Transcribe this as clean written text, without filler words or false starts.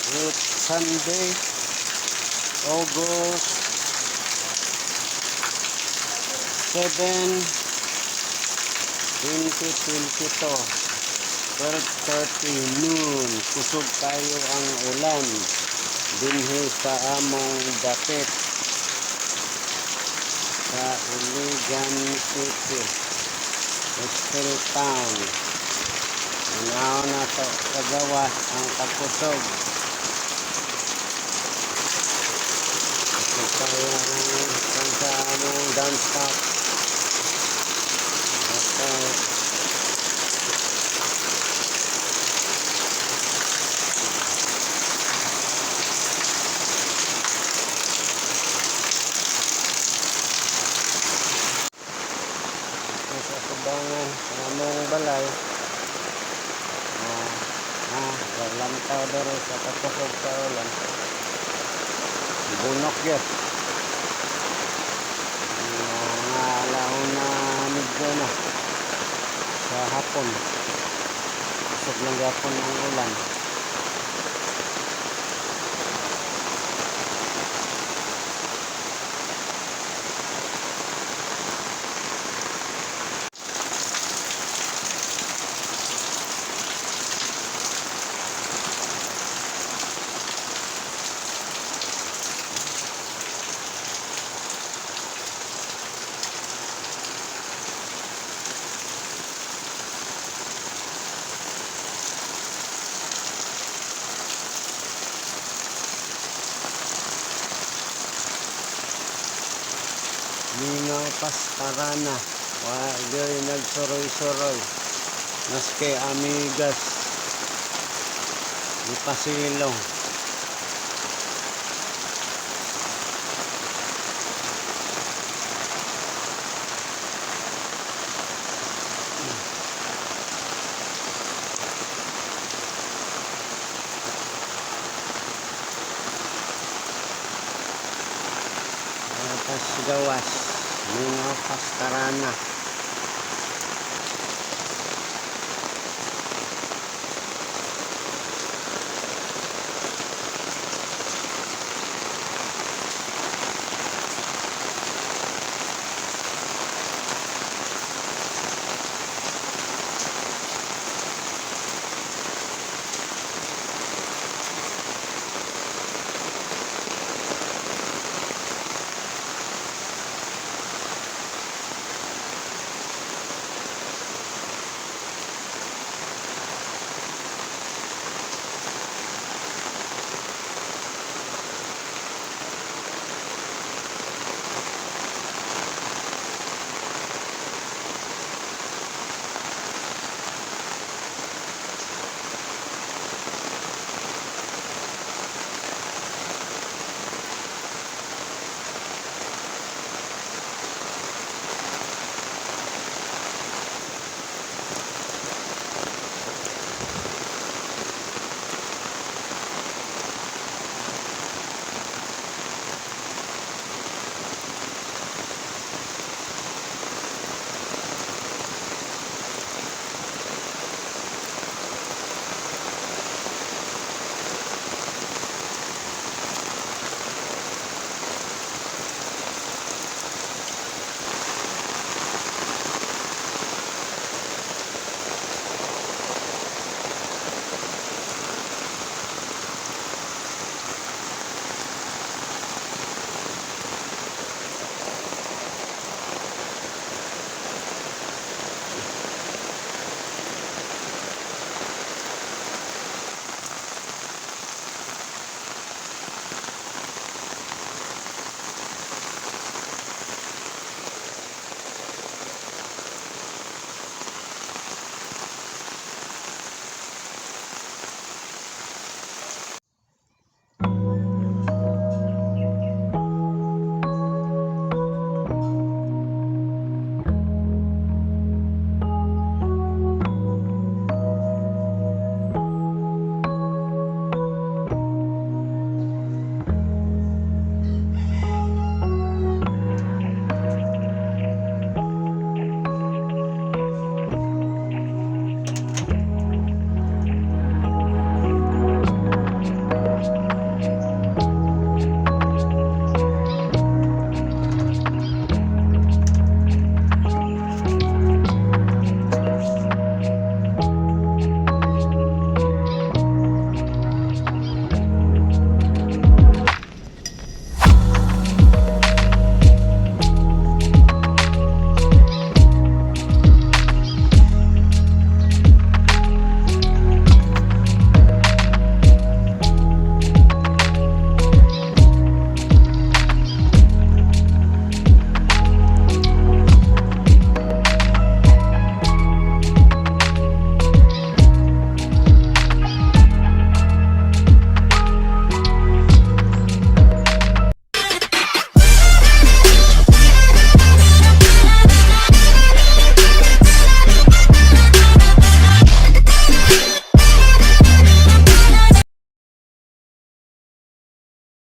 It's Sunday, August 7, 2022, 12:30 noon. Kusog tayo ang ulan dinhi sa among dapit sa Iligan City, Estel Town. Unaw na to sa gawas ang kakusog. Ito tayo ang sa among downstop. Okay. Sa subangan sa among balay. Lantaw dere sa kakusog sa ulan. Bunok yun. Mga alaon na medyo na sa hapon. Kusog lang hapon ang ulan. Mingaw pastarana, wagay nagsuroy-suroy, maski amigas di pasilong. Atas gawas, mingaw pastarana.